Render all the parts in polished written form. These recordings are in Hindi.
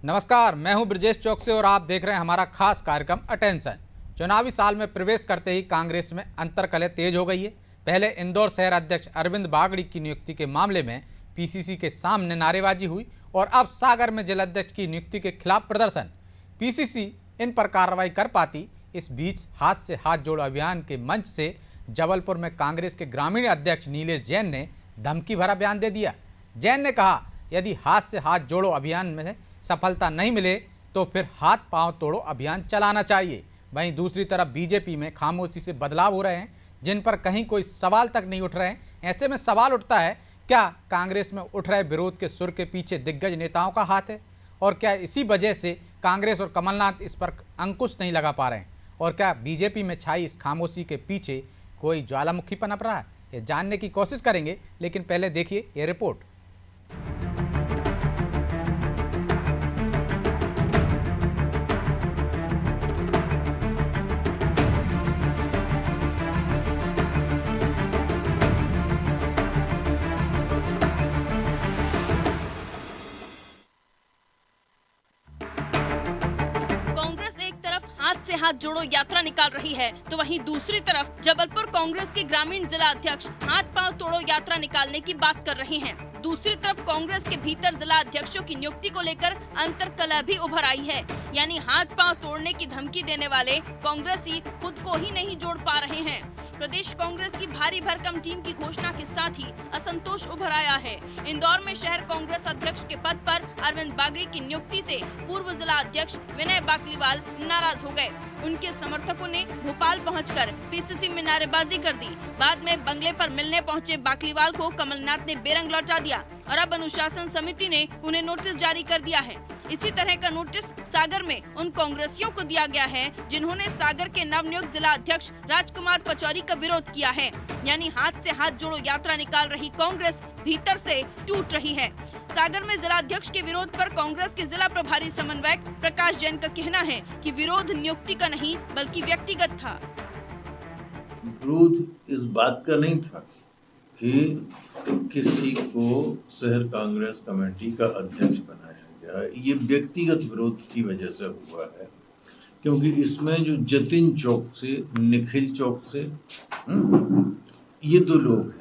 नमस्कार, मैं हूं ब्रजेश चौकसे और आप देख रहे हैं हमारा खास कार्यक्रम अटेंशन। चुनावी साल में प्रवेश करते ही कांग्रेस में अंतर्कलह तेज हो गई है। पहले इंदौर शहर अध्यक्ष अरविंद बागड़ी की नियुक्ति के मामले में पीसीसी के सामने नारेबाजी हुई और अब सागर में जिलाध्यक्ष की नियुक्ति के खिलाफ प्रदर्शन। पीसीसी इन पर कार्रवाई कर पाती। इस बीच हाथ से हाथ जोड़ो अभियान के मंच से जबलपुर में कांग्रेस के ग्रामीण अध्यक्ष नीलेश जैन ने धमकी भरा बयान दे दिया। जैन ने कहा, यदि हाथ से हाथ जोड़ो अभियान में सफलता नहीं मिले तो फिर हाथ पांव तोड़ो अभियान चलाना चाहिए। वहीं दूसरी तरफ बीजेपी में खामोशी से बदलाव हो रहे हैं, जिन पर कहीं कोई सवाल तक नहीं उठ रहे हैं। ऐसे में सवाल उठता है, क्या कांग्रेस में उठ रहे विरोध के सुर के पीछे दिग्गज नेताओं का हाथ है? और क्या इसी वजह से कांग्रेस और कमलनाथ इस पर अंकुश नहीं लगा पा रहे हैं? और क्या बीजेपी में छाई इस खामोशी के पीछे कोई ज्वालामुखी पनप रहा है? ये जानने की कोशिश करेंगे, लेकिन पहले देखिए ये रिपोर्ट। से हाथ जोड़ो यात्रा निकाल रही है, तो वहीं दूसरी तरफ जबलपुर कांग्रेस के ग्रामीण जिला अध्यक्ष हाथ पांव तोड़ो यात्रा निकालने की बात कर रहे हैं। दूसरी तरफ कांग्रेस के भीतर जिला अध्यक्षों की नियुक्ति को लेकर अंतर्कलह भी उभर आई है। यानी हाथ पांव तोड़ने की धमकी देने वाले कांग्रेसी खुद को ही नहीं जोड़ पा रहे हैं। प्रदेश कांग्रेस की भारी भरकम टीम की घोषणा के साथ ही असंतोष उभर आया है। इंदौर में शहर कांग्रेस अध्यक्ष के पद पर अरविंद बागड़ी की नियुक्ति से पूर्व जिला अध्यक्ष विनय बाकलीवाल नाराज हो गए। उनके समर्थकों ने भोपाल पहुंचकर पीसीसी में नारेबाजी कर दी। बाद में बंगले पर मिलने पहुंचे बाकलीवाल को कमलनाथ ने बेरंग लौटा दिया और अब अनुशासन समिति ने उन्हें नोटिस जारी कर दिया है। इसी तरह का नोटिस सागर में उन कांग्रेसियों को दिया गया है जिन्होंने सागर के नवनियुक्त जिला अध्यक्ष राजकुमार पचौरी का विरोध किया है। यानी हाथ से हाथ जोड़ो यात्रा निकाल रही कांग्रेस भीतर से टूट रही है। सागर में जिला अध्यक्ष के विरोध पर कांग्रेस के जिला प्रभारी समन्वयक प्रकाश जैन का कहना है कि विरोध नियुक्ति का नहीं बल्कि व्यक्तिगत था। विरोध इस बात का नहीं था कि किसी को शहर कांग्रेस कमेटी का अध्यक्ष बनाया गया। ये व्यक्तिगत विरोध की वजह से हुआ है, क्योंकि इसमें जो जतिन चौक से, निखिल चौक से ये दो लोग हैं।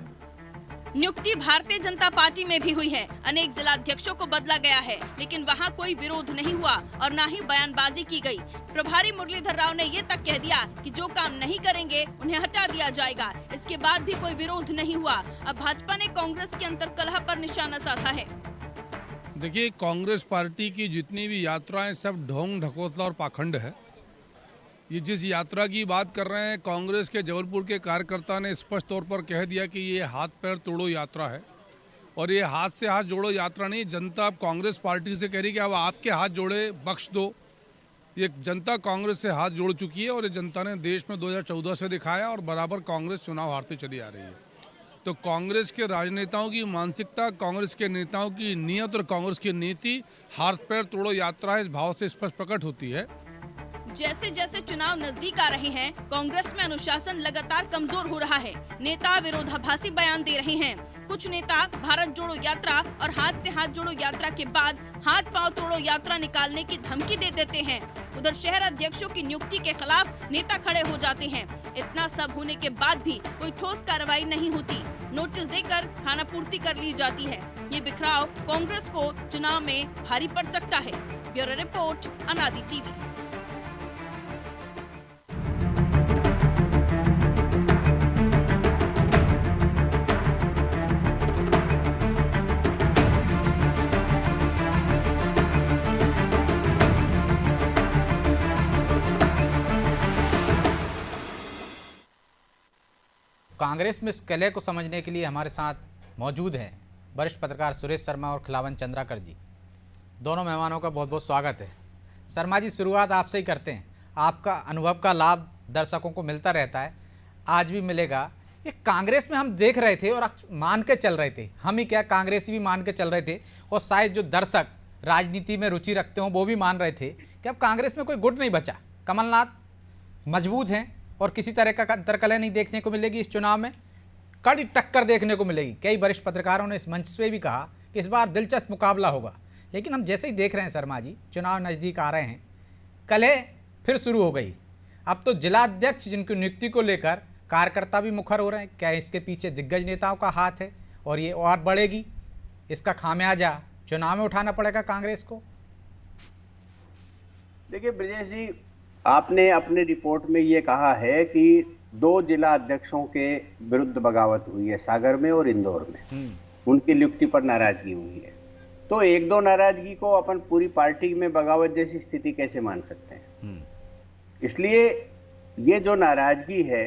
नियुक्ति भारतीय जनता पार्टी में भी हुई है। अनेक जिला अध्यक्षों को बदला गया है, लेकिन वहां कोई विरोध नहीं हुआ और न ही बयानबाजी की गई। प्रभारी मुरलीधर राव ने ये तक कह दिया कि जो काम नहीं करेंगे उन्हें हटा दिया जाएगा। इसके बाद भी कोई विरोध नहीं हुआ। अब भाजपा ने कांग्रेस के अंतर्कलह पर निशाना साधा है। देखिए, कांग्रेस पार्टी की जितनी भी यात्राएं सब ढोंग ढकोसला और पाखंड है। ये जिस यात्रा की बात कर रहे हैं, कांग्रेस के जबलपुर के कार्यकर्ता ने स्पष्ट तौर पर कह दिया कि ये हाथ पैर तोड़ो यात्रा है और ये हाथ से हाथ जोड़ो यात्रा नहीं। जनता अब कांग्रेस पार्टी से कह रही कि अब आपके हाथ जोड़े बख्श दो। ये जनता कांग्रेस से हाथ जोड़ चुकी है और ये जनता ने देश में 2014 से दिखाया और बराबर कांग्रेस चुनाव हारती चली आ रही है। तो कांग्रेस के राजनेताओं की मानसिकता, कांग्रेस के नेताओं की नीयत और कांग्रेस की नीति हाथ पैर तोड़ो यात्रा है, इस भाव से स्पष्ट प्रकट होती है। जैसे जैसे चुनाव नजदीक आ रहे हैं, कांग्रेस में अनुशासन लगातार कमजोर हो रहा है। नेता विरोधाभासी बयान दे रहे हैं। कुछ नेता भारत जोड़ो यात्रा और हाथ से हाथ जोड़ो यात्रा के बाद हाथ पांव तोड़ो यात्रा निकालने की धमकी दे देते हैं। उधर शहर अध्यक्षों की नियुक्ति के खिलाफ नेता खड़े हो जाते हैं। इतना सब होने के बाद भी कोई ठोस कार्रवाई नहीं होती। नोटिस देकर खानापूर्ति कर ली जाती है। ये बिखराव कांग्रेस को चुनाव में भारी पड़ सकता है। ब्यूरो रिपोर्ट, अनादि टीवी। कांग्रेस में इस कलह को समझने के लिए हमारे साथ मौजूद हैं वरिष्ठ पत्रकार सुरेश शर्मा और खिलावन चंद्राकर जी। दोनों मेहमानों का बहुत बहुत स्वागत है। शर्मा जी, शुरुआत आपसे ही करते हैं। आपका अनुभव का लाभ दर्शकों को मिलता रहता है, आज भी मिलेगा। ये कांग्रेस में हम देख रहे थे और मान के चल रहे थे, हम ही क्या कांग्रेसी भी मान के चल रहे थे और शायद जो दर्शक राजनीति में रुचि रखते हों वो भी मान रहे थे कि अब कांग्रेस में कोई गुट नहीं बचा। कमलनाथ मजबूत हैं और किसी तरह का अंतर्कलह नहीं देखने को मिलेगी। इस चुनाव में कड़ी टक्कर देखने को मिलेगी। कई वरिष्ठ पत्रकारों ने इस मंच पे भी कहा कि इस बार दिलचस्प मुकाबला होगा। लेकिन हम जैसे ही देख रहे हैं शर्मा जी, चुनाव नज़दीक आ रहे हैं, कलह फिर शुरू हो गई। अब तो जिला अध्यक्ष जिनकी नियुक्ति को लेकर कार्यकर्ता भी मुखर हो रहे हैं। क्या इसके पीछे दिग्गज नेताओं का हाथ है और ये और बढ़ेगी? इसका खामियाजा चुनाव में उठाना पड़ेगा कांग्रेस को। देखिए ब्रजेश जी, आपने अपने रिपोर्ट में ये कहा है कि 2 जिला अध्यक्षों के विरुद्ध बगावत हुई है, सागर में और इंदौर में। उनकी नियुक्ति पर नाराजगी हुई है, तो 1-2 नाराजगी को अपन पूरी पार्टी में बगावत जैसी स्थिति कैसे मान सकते हैं? इसलिए ये जो नाराजगी है,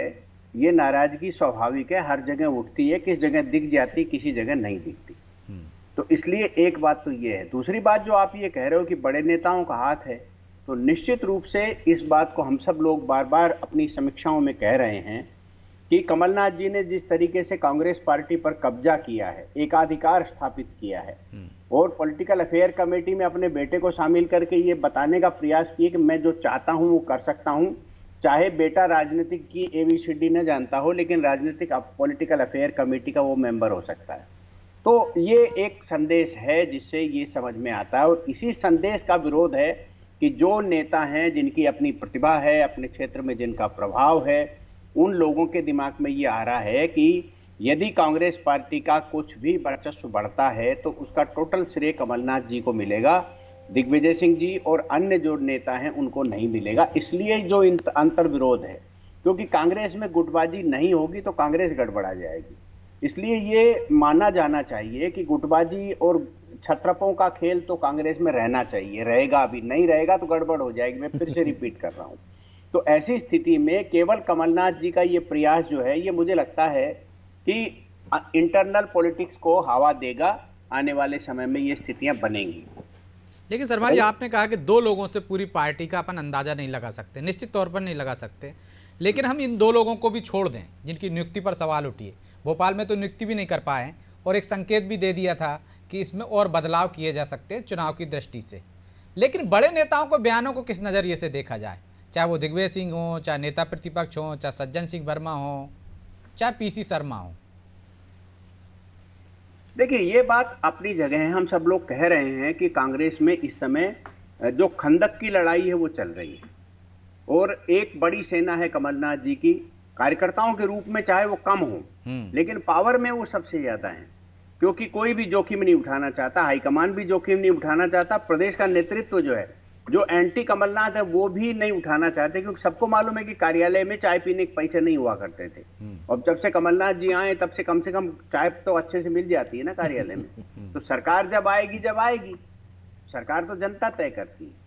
ये नाराजगी स्वाभाविक है, हर जगह उठती है, किस जगह दिख जाती, किसी जगह नहीं दिखती। तो इसलिए एक बात तो ये है। दूसरी बात जो आप ये कह रहे हो कि बड़े नेताओं का हाथ है, तो निश्चित रूप से इस बात को हम सब लोग बार बार अपनी समीक्षाओं में कह रहे हैं कि कमलनाथ जी ने जिस तरीके से कांग्रेस पार्टी पर कब्जा किया है, एकाधिकार स्थापित किया है और पॉलिटिकल अफेयर कमेटी में अपने बेटे को शामिल करके ये बताने का प्रयास किया कि मैं जो चाहता हूं वो कर सकता हूं, चाहे बेटा राजनीतिक की ABCD न जानता हो, लेकिन राजनीतिक पॉलिटिकल अफेयर कमेटी का वो मेंबर हो सकता है। तो ये एक संदेश है जिससे ये समझ में आता है, और इसी संदेश का विरोध है कि जो नेता हैं, जिनकी अपनी प्रतिभा है, अपने क्षेत्र में जिनका प्रभाव है, उन लोगों के दिमाग में ये आ रहा है कि यदि कांग्रेस पार्टी का कुछ भी वर्चस्व बढ़ता है तो उसका टोटल श्रेय कमलनाथ जी को मिलेगा, दिग्विजय सिंह जी और अन्य जो नेता हैं उनको नहीं मिलेगा। इसलिए जो अंतर विरोध है, क्योंकि कांग्रेस में गुटबाजी नहीं होगी तो कांग्रेस गड़बड़ा जाएगी। इसलिए ये माना जाना चाहिए कि गुटबाजी और छत्रपों का खेल तो कांग्रेस में रहना चाहिए, रहेगा भी, नहीं रहेगा तो गड़बड़ हो जाएगी। मैं फिर से रिपीट कर रहा हूं। तो ऐसी स्थिति में केवल कमलनाथ जी का ये प्रयास जो है, ये मुझे लगता है कि इंटरनल पॉलिटिक्स को हवा देगा। आने वाले समय में ये स्थितियां बनेंगी। लेकिन शर्मा जी, आपने कहा कि 2 लोगों से पूरी पार्टी का अपन अंदाजा नहीं लगा सकते, निश्चित तौर पर नहीं लगा सकते, लेकिन हम इन 2 लोगों को भी छोड़ दें जिनकी नियुक्ति पर सवाल उठी। भोपाल में तो नियुक्ति भी नहीं कर पाए और एक संकेत भी दे दिया था कि इसमें और बदलाव किए जा सकते हैं चुनाव की दृष्टि से। लेकिन बड़े नेताओं को, बयानों को किस नज़रिए से देखा जाए, चाहे वो दिग्विजय सिंह हो, चाहे नेता प्रतिपक्ष हो, चाहे सज्जन सिंह वर्मा हो, चाहे PC शर्मा हो? देखिए, ये बात अपनी जगह है। हम सब लोग कह रहे हैं कि कांग्रेस में इस समय जो खंदक की लड़ाई है वो चल रही है, और एक बड़ी सेना है कमलनाथ जी की। कार्यकर्ताओं के रूप में चाहे वो कम हो, लेकिन पावर में वो सबसे ज्यादा है, क्योंकि कोई भी जोखिम नहीं उठाना चाहता, हाईकमान भी जोखिम नहीं उठाना चाहता, प्रदेश का नेतृत्व जो है, जो एंटी कमलनाथ है, वो भी नहीं उठाना चाहते, क्योंकि सबको मालूम है कि कार्यालय में चाय पीने के पैसे नहीं हुआ करते थे। और जब से कमलनाथ जी आए तब से कम चाय तो अच्छे से मिल जाती है ना कार्यालय में। तो सरकार जब आएगी, सरकार तो जनता तय करती है।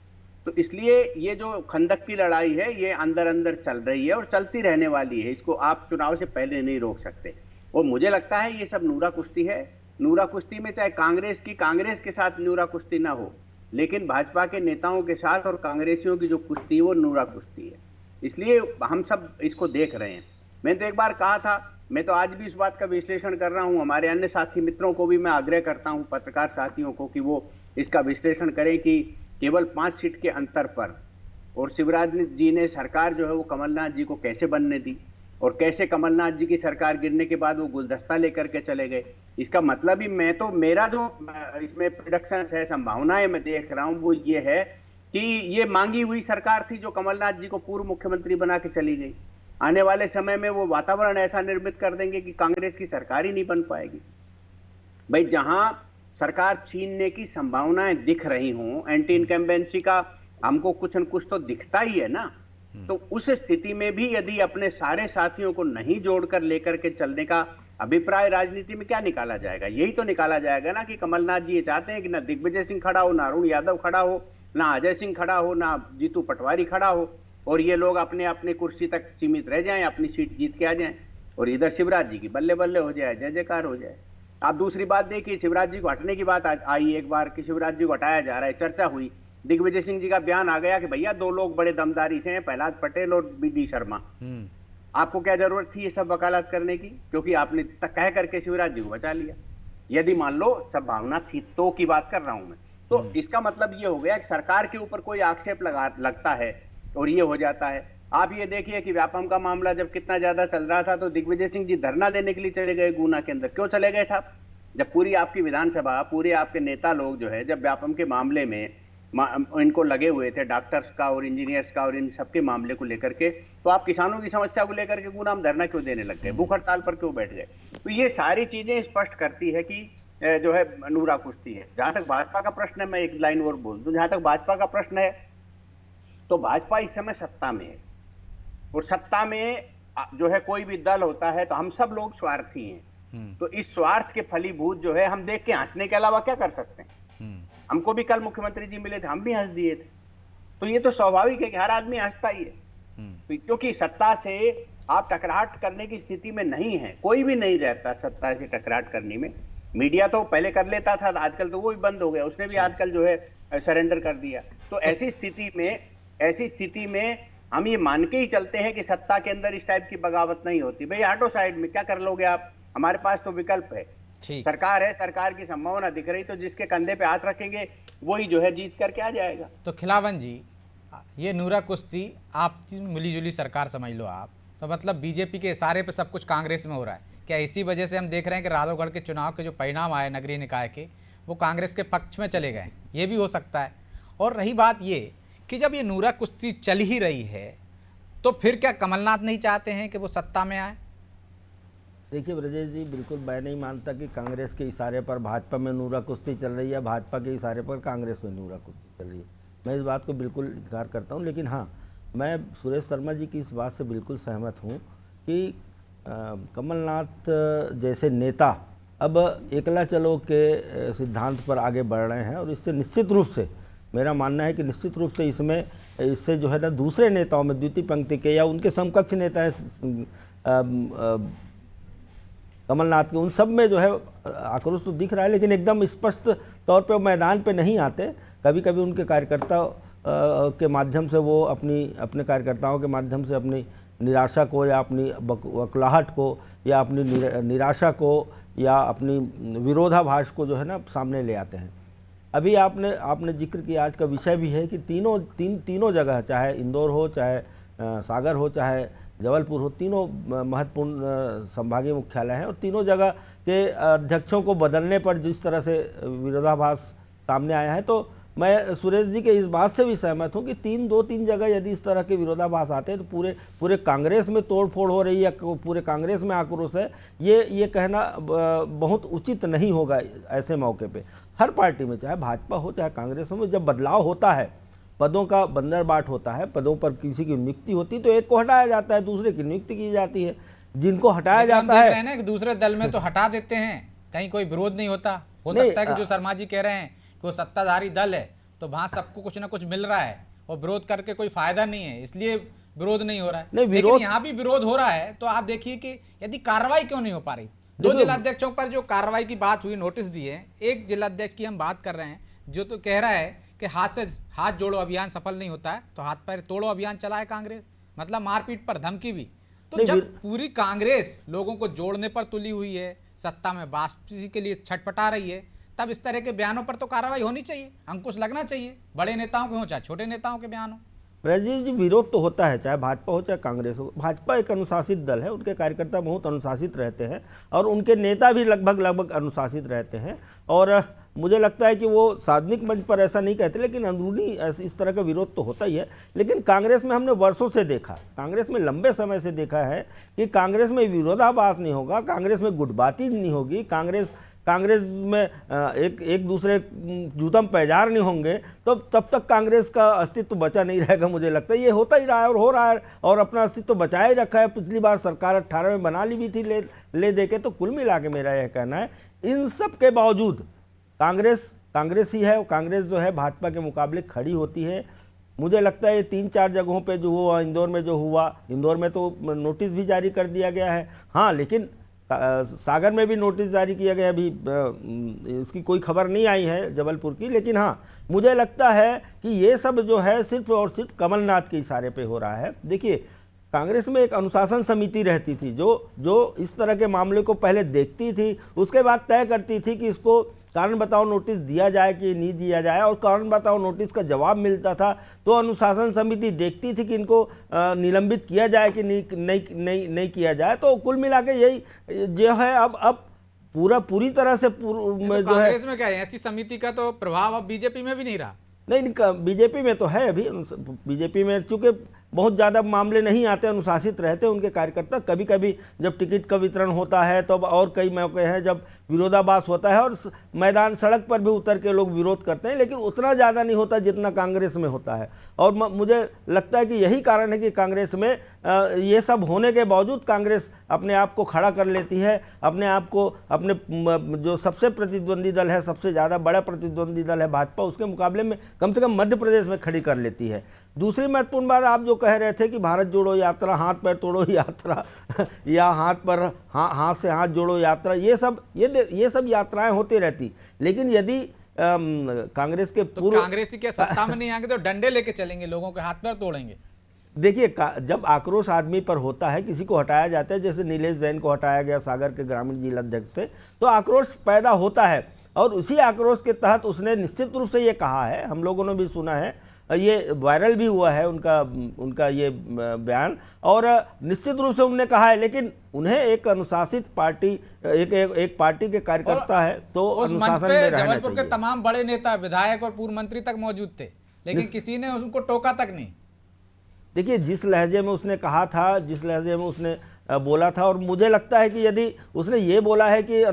तो इसलिए ये जो खंदक की लड़ाई है, ये अंदर अंदर चल रही है और चलती रहने वाली है। इसको आप चुनाव से पहले नहीं रोक सकते। और मुझे लगता है ये सब नूरा कुश्ती है। नूरा कुश्ती में चाहे कांग्रेस के साथ नूरा कुश्ती ना हो, लेकिन भाजपा के नेताओं के साथ और कांग्रेसियों की जो कुश्ती है वो नूरा कुश्ती है। इसलिए हम सब इसको देख रहे हैं। मैंने तो एक बार कहा था, मैं तो आज भी इस बात का विश्लेषण कर रहा हूं, हमारे अन्य साथी मित्रों को भी मैं आग्रह करता हूं, पत्रकार साथियों को, कि वो इसका विश्लेषण करें कि केवल 5 सीट के अंतर पर और शिवराज जी ने सरकार जो है वो कमलनाथ जी को कैसे बनने दी, और कैसे कमलनाथ जी की सरकार गिरने के बाद वो गुलदस्ता लेकर के चले गए। इसका मतलब ही मेरा जो इसमें प्रेडिक्शन है, संभावनाएं मैं देख रहा हूं, वो ये है कि ये मांगी हुई सरकार थी जो कमलनाथ जी को पूर्व मुख्यमंत्री बना के चली गई। आने वाले समय में वो वातावरण ऐसा निर्मित कर देंगे कि कांग्रेस की सरकार ही नहीं बन पाएगी। भाई, जहां सरकार छीनने की संभावनाएं दिख रही हों, एंटी इनकम्बेंसी का हमको कुछ न कुछ तो दिखता ही है ना। तो उस स्थिति में भी यदि अपने सारे साथियों को नहीं जोड़कर लेकर के चलने का अभिप्राय राजनीति में क्या निकाला जाएगा? यही तो निकाला जाएगा ना कि कमलनाथ जी ये चाहते हैं कि ना दिग्विजय सिंह खड़ा हो, ना अरुण यादव खड़ा हो, ना अजय सिंह खड़ा हो, ना जीतू पटवारी खड़ा हो, और ये लोग अपने अपने कुर्सी तक सीमित रह जाएं, अपनी सीट जीत के आ जाएं, और इधर शिवराज जी की बल्ले बल्ले हो जाए, जय जयकार हो जाए। आप दूसरी बात देखिए, शिवराज जी को हटने की बात आई एक बार कि शिवराज जी को हटाया जा रहा है, चर्चा हुई, दिग्विजय सिंह जी का बयान आ गया कि भैया 2 लोग बड़े दमदारी से हैं, प्रहलाद पटेल और BD शर्मा। आपको क्या जरूरत थी ये सब वकालत करने की? क्योंकि आपने कह करके शिवराज जी को बचा लिया। यदि मान लो संभावना थी तो की बात कर रहा हूं मैं, तो इसका मतलब ये हो गया कि सरकार के ऊपर कोई आक्षेप लगता है और ये हो जाता है। आप ये देखिए कि व्यापम का मामला जब कितना ज्यादा चल रहा था तो दिग्विजय सिंह जी धरना देने के लिए चले गए गुना के अंदर। क्यों चले गए साहब? जब पूरी आपकी विधानसभा, पूरे आपके नेता लोग जो है, जब व्यापम के मामले में इनको लगे हुए थे, डॉक्टर्स का और इंजीनियर्स का और इन सबके मामले को लेकर के, तो आप किसानों की समस्या को लेकर के गुनाम धरना क्यों देने लग गए, भूख हड़ताल पर क्यों बैठ गए? तो ये सारी चीजें स्पष्ट करती है कि जो है नूरा कुश्ती है। जहां तक भाजपा का प्रश्न है, मैं एक लाइन और बोल दूं, जहां तक भाजपा का प्रश्न है, तो भाजपा इस समय सत्ता में है, और सत्ता में जो है कोई भी दल होता है तो हम सब लोग स्वार्थी हैं। तो इस स्वार्थ के फलीभूत जो है हम देख के हंसने के अलावा क्या कर सकते हैं? हमको भी कल मुख्यमंत्री जी मिले थे, हम भी हंस दिए थे। तो ये तो स्वाभाविक है कि हर आदमी हंसता ही है, तो क्योंकि सत्ता से आप टकराहट करने की स्थिति में नहीं है, कोई भी नहीं रहता सत्ता से टकराहट करने में। मीडिया तो पहले कर लेता था, आजकल तो वो भी बंद हो गया, उसने भी आजकल जो है सरेंडर कर दिया। तो ऐसी स्थिति में हम ये मान के ही चलते हैं कि सत्ता के अंदर इस टाइप की बगावत नहीं होती। भाई हटो साइड में, क्या कर लोगे आप? हमारे पास तो विकल्प है, सरकार है, सरकार की संभावना दिख रही, तो जिसके कंधे पे हाथ रखेंगे वही जो है जीत करके आ जाएगा। तो खिलावन जी, ये नूरा कुश्ती आप मिली जुली सरकार समझ लो आप, तो मतलब बीजेपी के इशारे पे सब कुछ कांग्रेस में हो रहा है क्या? इसी वजह से हम देख रहे हैं कि राघवगढ़ के चुनाव के जो परिणाम आए नगरीय निकाय के, वो कांग्रेस के पक्ष में चले गए, ये भी हो सकता है। और रही बात ये कि जब ये नूरा कुश्ती चल ही रही है, तो फिर क्या कमलनाथ नहीं चाहते हैं कि वो सत्ता में आए? देखिए ब्रजेश जी, बिल्कुल मैं नहीं मानता कि कांग्रेस के इशारे पर भाजपा में नूरा कुश्ती चल रही है, भाजपा के इशारे पर कांग्रेस में नूरा कुश्ती चल रही है। मैं इस बात को बिल्कुल इनकार करता हूं। लेकिन हाँ, मैं सुरेश शर्मा जी की इस बात से बिल्कुल सहमत हूं कि कमलनाथ जैसे नेता अब एकला चलो के सिद्धांत पर आगे बढ़ रहे हैं, और इससे निश्चित रूप से मेरा मानना है कि निश्चित रूप से इससे जो है ना दूसरे नेताओं में, द्वितीय पंक्ति के या उनके समकक्ष नेता हैं कमलनाथ के, उन सब में जो है आक्रोश तो दिख रहा है, लेकिन एकदम स्पष्ट तौर पे मैदान पे नहीं आते। कभी कभी उनके कार्यकर्ता के माध्यम से वो अपने कार्यकर्ताओं के माध्यम से अपनी निराशा को या अपनी वकलाहट को या अपनी निराशा को या अपनी विरोधाभास को जो है ना सामने ले आते हैं। अभी आपने जिक्र किया, आज का विषय भी है कि तीनों जगह, चाहे इंदौर हो, चाहे सागर हो, चाहे जबलपुर हो, तीनों महत्वपूर्ण संभागीय मुख्यालय हैं, और तीनों जगह के अध्यक्षों को बदलने पर जिस तरह से विरोधाभास सामने आया है, तो मैं सुरेश जी के इस बात से भी सहमत हूं कि दो तीन जगह यदि इस तरह के विरोधाभास आते हैं तो पूरे कांग्रेस में तोड़फोड़ हो रही है, पूरे कांग्रेस में आक्रोश है, ये कहना बहुत उचित नहीं होगा। ऐसे मौके पे हर पार्टी में, चाहे भाजपा हो चाहे कांग्रेस हो, जब बदलाव होता है, पदों का बंदरबाट होता है, पदों पर किसी की नियुक्ति होती है तो एक को हटाया जाता है, दूसरे की नियुक्ति की जाती है। जिनको हटाया जाता है ना कि दूसरे दल में तो हटा देते हैं, कहीं कोई विरोध नहीं होता। हो सकता है कि जो शर्मा जी कह रहे हैं कि वो सत्ताधारी दल है, तो वहां सबको कुछ ना कुछ मिल रहा है और विरोध करके कोई फायदा नहीं है, इसलिए विरोध नहीं हो रहा है। लेकिन यहाँ भी विरोध हो रहा है, तो आप देखिए कि यदि कार्रवाई क्यों नहीं हो पा रही। 2 जिलाध्यक्षों पर जो कार्रवाई की बात हुई, नोटिस दिए, एक जिलाध्यक्ष की हम बात कर रहे हैं जो तो कह रहा है कि हाथ जोड़ो अभियान सफल नहीं होता है तो हाथ पैर तोड़ो अभियान चलाए कांग्रेस, मतलब मारपीट पर धमकी भी। तो जब पूरी कांग्रेस लोगों को जोड़ने पर तुली हुई है, सत्ता में वापसी के लिए छटपटा रही है, तब इस तरह के बयानों पर तो कार्रवाई होनी चाहिए, अंकुश लगना चाहिए, बड़े नेताओं के हो चाहे छोटे नेताओं के बयान हो। राजीव जी, विरोध तो होता है, चाहे भाजपा हो चाहे कांग्रेस हो। भाजपा एक अनुशासित दल है, उनके कार्यकर्ता बहुत अनुशासित रहते हैं और उनके नेता भी लगभग अनुशासित रहते हैं, और मुझे लगता है कि वो सार्वजनिक मंच पर ऐसा नहीं कहते, लेकिन अंदरूनी इस तरह का विरोध तो होता ही है। लेकिन कांग्रेस में हमने वर्षों से देखा, कांग्रेस में लंबे समय से देखा है कि कांग्रेस में विरोधाभास नहीं होगा, कांग्रेस में गुटबाजी नहीं होगी, कांग्रेस में एक दूसरे जूतम पैजार नहीं होंगे, तो तब तक कांग्रेस का अस्तित्व बचा नहीं रहेगा। मुझे लगता है ये होता ही रहा है और हो रहा है और अपना अस्तित्व बचाए रखा है। पिछली बार सरकार 18 में बना ली भी थी ले दे के। तो कुल मिला के मेरा यह कहना है, इन सब के बावजूद कांग्रेस ही है, कांग्रेस जो है भाजपा के मुकाबले खड़ी होती है। मुझे लगता है ये 3-4 जगहों पे जो हुआ, इंदौर में जो हुआ, इंदौर में तो नोटिस भी जारी कर दिया गया है, हाँ, लेकिन सागर में भी नोटिस जारी किया गया, अभी इसकी कोई खबर नहीं आई है जबलपुर की। लेकिन हाँ, मुझे लगता है कि ये सब जो है सिर्फ और सिर्फ कमलनाथ के इशारे पे हो रहा है। देखिए, कांग्रेस में एक अनुशासन समिति रहती थी जो इस तरह के मामले को पहले देखती थी, उसके बाद तय करती थी कि इसको कारण बताओ नोटिस दिया जाए कि नहीं दिया जाए, और कारण बताओ नोटिस का जवाब मिलता था तो अनुशासन समिति देखती थी कि इनको निलंबित किया जाए कि नहीं किया जाए। तो कुल मिला के यही जो है, अब पूरी तरह से तो जो है कांग्रेस में क्या है, ऐसी समिति का तो प्रभाव अब बीजेपी में भी नहीं रहा। नहीं, बीजेपी में तो है अभी। बीजेपी में चूंकि बहुत ज़्यादा मामले नहीं आते, अनुशासित रहते उनके कार्यकर्ता। कभी कभी जब टिकट का वितरण होता है तब और कई मौके हैं जब विरोधाभास होता है और मैदान सड़क पर भी उतर के लोग विरोध करते हैं, लेकिन उतना ज़्यादा नहीं होता जितना कांग्रेस में होता है। और मुझे लगता है कि यही कारण है कि कांग्रेस में ये सब होने के बावजूद कांग्रेस अपने आप को खड़ा कर लेती है, अपने आप को अपने जो सबसे प्रतिद्वंदी दल है, सबसे ज़्यादा बड़ा प्रतिद्वंदी दल है भाजपा, उसके मुकाबले में कम से कम मध्य प्रदेश में खड़ी कर लेती है। दूसरी महत्वपूर्ण बात, आप जो कह रहे थे कि भारत जोड़ो यात्रा, हाथ पैर तोड़ो यात्रा या हाथ से हाथ जोड़ो यात्रा, ये सब यात्राएं होती रहती। लेकिन यदि कांग्रेस के तो कांग्रेसी क्या सत्ता में नहीं आएंगे तो डंडे लेके चलेंगे, लोगों के हाथ पैर तोड़ेंगे? देखिए, जब आक्रोश आदमी पर होता है, किसी को हटाया जाता है, जैसे नीलेश जैन को हटाया गया सागर के ग्रामीण जिला अध्यक्ष से, तो आक्रोश पैदा होता है। और उसी आक्रोश के तहत उसने निश्चित रूप से ये कहा है, हम लोगों ने भी सुना है, ये वायरल भी हुआ है उनका ये बयान, और निश्चित रूप से उन्होंने कहा है, लेकिन उन्हें एक अनुशासित पार्टी, एक पार्टी के कार्यकर्ता है तो उस मंच अनुशासन पे में रहना जबलपुर के चाहिए। तमाम बड़े नेता, विधायक और पूर्व मंत्री तक मौजूद थे, लेकिन किसी ने उनको टोका तक नहीं। देखिए, जिस लहजे में उसने कहा था, जिस लहजे में उसने बोला था, और मुझे लगता है कि यदि उसने ये बोला है कि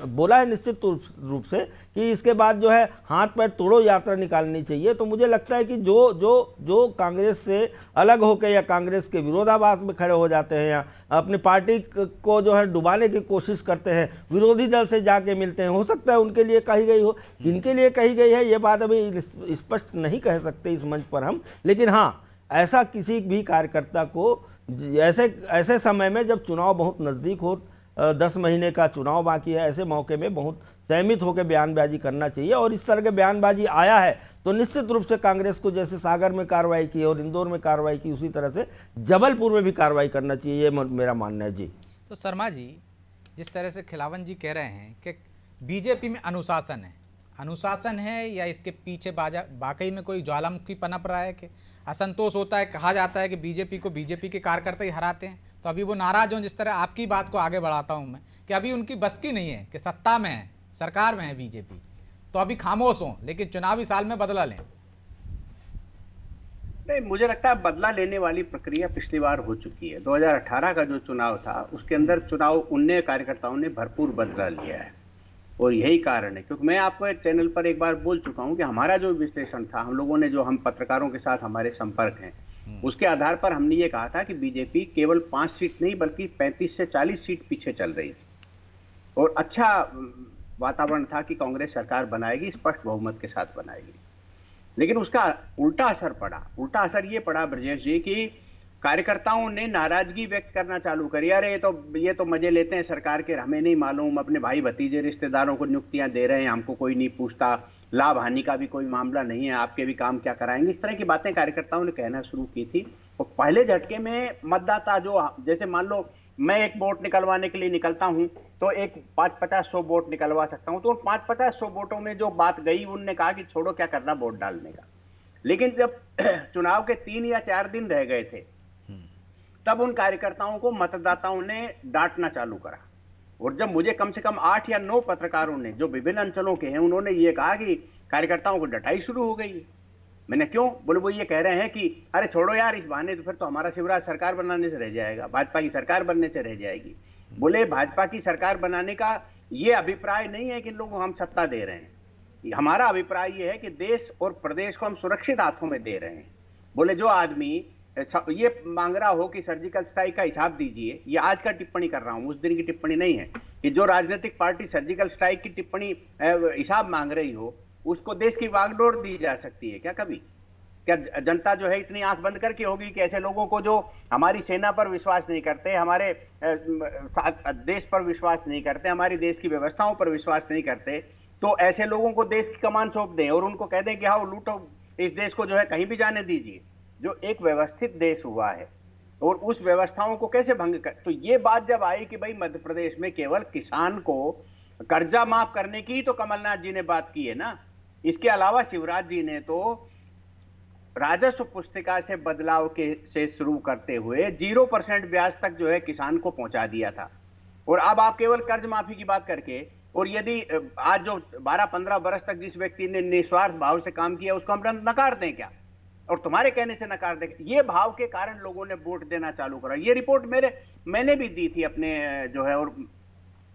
बोला है निश्चित रूप से कि इसके बाद जो है हाथ पैर तोड़ो यात्रा निकालनी चाहिए, तो मुझे लगता है कि जो कांग्रेस से अलग होकर या कांग्रेस के विरोधाभास में खड़े हो जाते हैं या अपनी पार्टी को जो है डुबाने की कोशिश करते हैं, विरोधी दल से जाके मिलते हैं, हो सकता है उनके लिए कही गई हो। इनके लिए कही गई है ये बात अभी स्पष्ट नहीं कह सकते इस मंच पर हम, लेकिन हाँ, ऐसा किसी भी कार्यकर्ता को ऐसे समय में जब चुनाव बहुत नज़दीक हो, 10 महीने का चुनाव बाकी है, ऐसे मौके में बहुत सहमित होकर बयानबाजी करना चाहिए। और इस तरह के बयानबाजी आया है तो निश्चित रूप से कांग्रेस को जैसे सागर में कार्रवाई की और इंदौर में कार्रवाई की, उसी तरह से जबलपुर में भी कार्रवाई करना चाहिए, ये मेरा मानना है जी। तो शर्मा जी, जिस तरह से खिलावन जी कह रहे हैं कि बीजेपी में अनुशासन है या इसके पीछे वाकई में कोई ज्वालामुखी पनप रहा है कि असंतोष होता है? कहा जाता है कि बीजेपी के कार्यकर्ता ही हराते हैं, तो अभी वो नाराज हों। जिस तरह आपकी बात को आगे बढ़ाता हूं मैं कि अभी उनकी बस की नहीं है कि सत्ता में है, सरकार में है बीजेपी, तो अभी खामोश हों, लेकिन चुनावी साल में बदला लें। नहीं, मुझे लगता है बदला लेने वाली प्रक्रिया पिछली बार हो चुकी है। 2018 का जो चुनाव था उसके अंदर चुनाव 19 कार्यकर्ताओं ने भरपूर बदला लिया है, और यही कारण है। क्योंकि मैं आपको एक चैनल पर एक बार बोल चुका हूं कि हमारा जो विश्लेषण था, हम लोगों ने जो, हम पत्रकारों के साथ हमारे संपर्क हैं, उसके आधार पर हमने ये कहा था कि बीजेपी केवल 5 सीट नहीं बल्कि 35 से 40 सीट पीछे चल रही थी, और अच्छा वातावरण था कि कांग्रेस सरकार बनाएगी, स्पष्ट बहुमत के साथ बनाएगी। लेकिन उसका उल्टा असर पड़ा। उल्टा असर ये पड़ा ब्रजेश जी कि कार्यकर्ताओं ने नाराजगी व्यक्त करना चालू करी। अरे ये तो मजे लेते हैं सरकार के, हमें नहीं मालूम, अपने भाई भतीजे रिश्तेदारों को नियुक्तियां दे रहे हैं, हमको कोई नहीं पूछता, लाभ हानि का भी कोई मामला नहीं है, आपके भी काम क्या कराएंगे, इस तरह की बातें कार्यकर्ताओं ने कहना शुरू की थी। और पहले झटके में मतदाता जो, जैसे मान लो मैं एक वोट निकलवाने के लिए निकलता हूं तो एक 5-50-100 वोट निकलवा सकता हूं, तो उन 5-50-100 वोटों में जो बात गई, उनने कहा कि छोड़ो, क्या करना वोट डालने का। लेकिन जब चुनाव के 3 या 4 दिन रह गए थे, तब उन कार्यकर्ताओं को मतदाताओं ने डांटना चालू करा। और जब मुझे कम से कम 8 या 9 पत्रकारों ने, जो विभिन्न अंचलों के हैं, उन्होंने ये कहा कि कार्यकर्ताओं को डटाई शुरू हो गई। मैंने क्यों? बोले वो ये कह रहे हैं कि अरे छोड़ो यार, इस बहाने तो फिर तो हमारा शिवराज सरकार बनाने से रह जाएगा, भाजपा की सरकार बनने से रह जाएगी। बोले भाजपा की सरकार बनाने का ये अभिप्राय नहीं है कि इन लोगों को हम सत्ता दे रहे हैं, हमारा अभिप्राय ये है कि देश और प्रदेश को हम सुरक्षित हाथों में दे रहे हैं। बोले जो आदमी ये मांग रहा हो कि सर्जिकल स्ट्राइक का हिसाब दीजिए, ये आज का टिप्पणी कर रहा हूं, उस दिन की टिप्पणी नहीं है, कि जो राजनीतिक पार्टी सर्जिकल स्ट्राइक की टिप्पणी हिसाब मांग रही हो, उसको देश की वागडोर दी जा सकती है क्या कभी? क्या जनता जो है इतनी आंख बंद करके होगी कि ऐसे लोगों को जो हमारी सेना पर विश्वास नहीं करते, हमारे देश पर विश्वास नहीं करते, हमारी देश की व्यवस्थाओं पर विश्वास नहीं करते, तो ऐसे लोगों को देश की कमान सौंप दें और उनको कह दें कि हाँ लूटो, इस देश को जो है कहीं भी जाने दीजिए। जो एक व्यवस्थित देश हुआ है, और उस व्यवस्थाओं को कैसे भंग कर। तो ये बात जब आई कि भाई मध्य प्रदेश में केवल किसान को कर्जा माफ करने की तो कमलनाथ जी ने बात की है ना, इसके अलावा शिवराज जी ने तो राजस्व पुस्तिका से बदलाव से शुरू करते हुए 0% ब्याज तक जो है किसान को पहुंचा दिया था। और अब आप केवल कर्ज माफी की बात करके, और यदि आज जो 12-15 वर्ष तक जिस व्यक्ति ने निस्वार्थ भाव से काम किया उसको हम नकार दें क्या, और तुम्हारे कहने से नकार दें? ये भाव के कारण लोगों ने वोट देना चालू करा। ये रिपोर्ट मैंने भी दी थी अपने जो है, और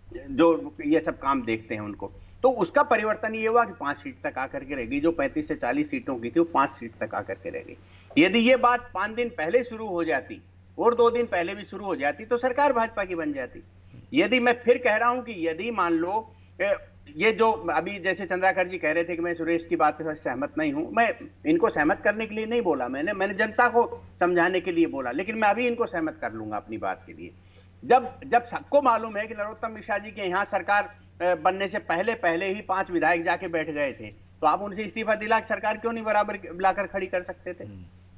जो ये सब काम देखते हैं उनको, तो उसका परिवर्तन ये हुआ कि 5 सीट तक आकर के रह गई। जो 35 से 40 सीटों की थी वो 5 सीट तक आकर के रह गई। यदि ये बात 5 दिन पहले शुरू हो जाती और 2 दिन पहले भी शुरू हो जाती तो सरकार भाजपा की बन जाती। यदि मैं फिर कह रहा हूं कि यदि मान लो ये जो अभी जैसे चंद्राकर जी कह रहे थे कि मैं सुरेश की बात से सहमत नहीं हूं, मैं इनको सहमत करने के लिए नहीं बोला, मैंने जनता को समझाने के लिए बोला, लेकिन मैं अभी इनको सहमत कर लूंगा अपनी बात के लिए। जब सबको मालूम है कि नरोत्तम मिश्रा जी के यहाँ सरकार बनने से पहले ही 5 विधायक जाके बैठ गए थे, तो आप उनसे इस्तीफा दिला सरकार क्यों नहीं बराबर लाकर खड़ी कर सकते थे?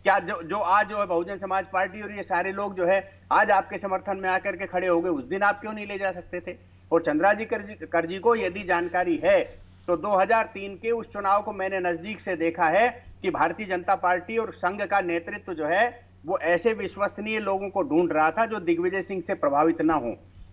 क्या जो आज जो है बहुजन समाज पार्टी और ये सारे लोग जो है आज आपके समर्थन में आकर के खड़े हो गए, उस दिन आप क्यों नहीं ले जा सकते थे? और कर जी को यदि जानकारी है तो 2003 के उस चुनाव को मैंने नजदीक से देखा है कि भारतीय जनता पार्टी और संघ का नेतृत्व जो है वो ऐसे विश्वसनीय लोगों को ढूंढ रहा था जो दिग्विजय सिंह से प्रभावित ना हो,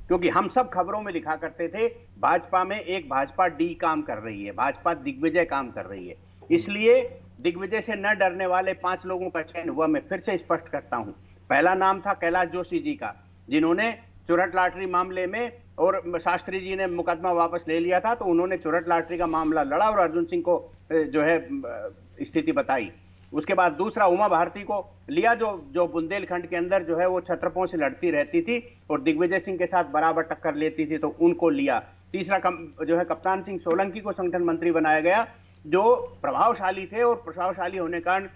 क्योंकि हम सब खबरों में लिखा करते थे भाजपा में एक भाजपा डी काम कर रही है, भाजपा दिग्विजय काम कर रही है। इसलिए दिग्विजय से न डरने वाले 5 लोगों का चयन हुआ। मैं फिर से स्पष्ट करता हूं, पहला नाम था कैलाश जोशी जी का, जिन्होंने चुरट लॉटरी मामले में, और शास्त्री जी ने मुकदमा वापस ले लिया था तो उन्होंने चुरट लॉटरी का मामला लड़ा और अर्जुन सिंह को जो है स्थिति बताई। उसके बाद दूसरा उमा भारती को लिया, जो बुंदेलखंड के अंदर जो है वो छत्रपों से लड़ती रहती थी और दिग्विजय सिंह के साथ बराबर टक्कर लेती थी, तो उनको लिया। तीसरा जो है कप्तान सिंह सोलंकी को संगठन मंत्री बनाया गया, जो प्रभावशाली थे और प्रभावशाली होने के कारण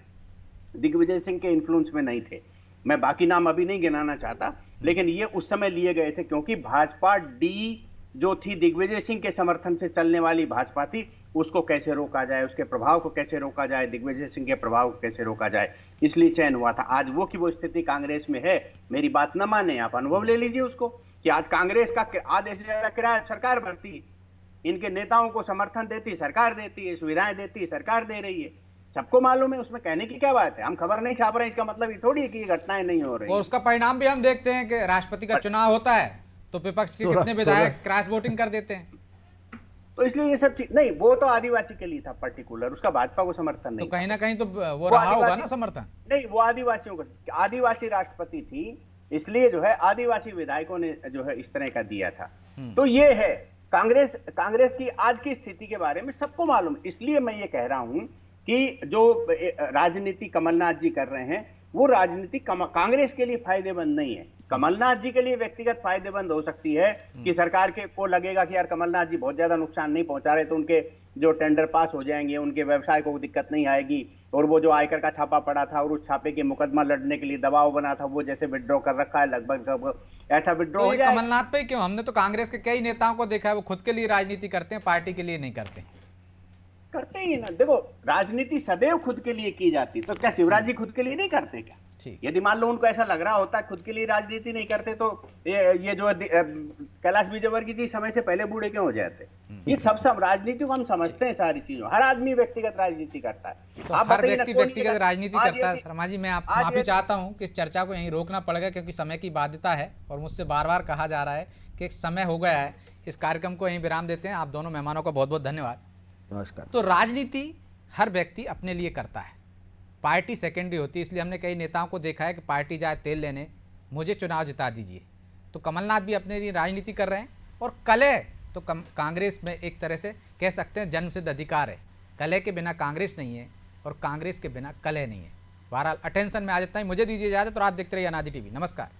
दिग्विजय सिंह के इन्फ्लुएंस में नहीं थे। मैं बाकी नाम अभी नहीं गिनाना चाहता, लेकिन ये उस समय लिए गए थे क्योंकि भाजपा डी जो थी दिग्विजय सिंह के समर्थन से चलने वाली भाजपा थी, उसको कैसे रोका जाए, उसके प्रभाव को कैसे रोका जाए, दिग्विजय सिंह के प्रभाव को कैसे रोका जाए, इसलिए चयन हुआ था। आज वो की वो स्थिति कांग्रेस में है। मेरी बात न माने, आप अनुभव ले लीजिए उसको कि आज कांग्रेस का आधे से ज्यादा किराया सरकार भरती, इनके नेताओं को समर्थन देती सरकार देती है, सुविधाएं देती सरकार दे रही है, सबको मालूम है। उसमें कहने की क्या बात है? हम खबर नहीं छाप रहे हैं, इसका मतलब ये थोड़ी है कि ये घटनाएं नहीं हो रही। और उसका परिणाम भी हम देखते हैं कि राष्ट्रपति का चुनाव होता है तो विपक्ष के कितने विधायक क्रॉस वोटिंग कर देते हैं। तो इसलिए ये सब चीज नहीं, वो तो आदिवासी के लिए था पर्टिकुलर, उसका भाजपा को समर्थन नहीं। तो कहीं ना कहीं तो वो रहा होगा ना समर्थन। नहीं, वो आदिवासियों को, आदिवासी राष्ट्रपति थी, इसलिए जो है आदिवासी विधायकों ने जो है इस तरह का दिया था। तो ये है कांग्रेस की आज की स्थिति के बारे में सबको मालूम। इसलिए मैं ये कह रहा हूं कि जो राजनीति कमलनाथ जी कर रहे हैं वो राजनीति कांग्रेस के लिए फायदेमंद नहीं है। कमलनाथ जी के लिए व्यक्तिगत फायदेमंद हो सकती है कि सरकार के को लगेगा कि यार कमलनाथ जी बहुत ज्यादा नुकसान नहीं पहुंचा रहे, तो उनके जो टेंडर पास हो जाएंगे, उनके व्यवसाय को दिक्कत नहीं आएगी, और वो जो आयकर का छापा पड़ा था और उस छापे के मुकदमा लड़ने के लिए दबाव बना था वो जैसे विड्रॉ कर रखा है, लगभग ऐसा विड्रॉ हो जाए। कमलनाथ पे क्यों? हमने तो कांग्रेस के कई नेताओं को देखा है वो खुद के लिए राजनीति करते हैं, पार्टी के लिए नहीं करते ही ना। देखो, राजनीति सदैव खुद के लिए की जाती, तो क्या शिवराज जी खुद के लिए नहीं करते क्या? यदि मान लो उनको ऐसा लग रहा होता है खुद के लिए राजनीति नहीं करते, तो ये जो कैलाश विजयवर्गीय जी समय से पहले बूढ़े क्यों हो जाते? ये सब राजनीति को हम समझते हैं, सारी चीजों। हर आदमी व्यक्तिगत राजनीति करता है, तो हर व्यक्ति व्यक्तिगत राजनीति करता है। शर्मा जी, मैं आप माफी चाहता हूं कि इस चर्चा को यहीं रोकना पड़ेगा क्योंकि समय की बाध्यता है और मुझसे बार बार कहा जा रहा है कि समय हो गया है। इस कार्यक्रम को यहीं विराम देते हैं। आप दोनों मेहमानों का बहुत बहुत धन्यवाद। नमस्कार। तो राजनीति हर व्यक्ति अपने लिए करता है, पार्टी सेकेंडरी होती है। इसलिए हमने कई नेताओं को देखा है कि पार्टी जाए तेल लेने, मुझे चुनाव जिता दीजिए। तो कमलनाथ भी अपने लिए राजनीति कर रहे हैं और कलह तो कांग्रेस में एक तरह से कह सकते हैं जन्मसिद्ध अधिकार है। कलह के बिना कांग्रेस नहीं है और कांग्रेस के बिना कलह नहीं है। बहरहाल अटेंशन में आ जाता है। मुझे दीजिए इजाजत और आप देखते रहिए अनादि टीवी। नमस्कार।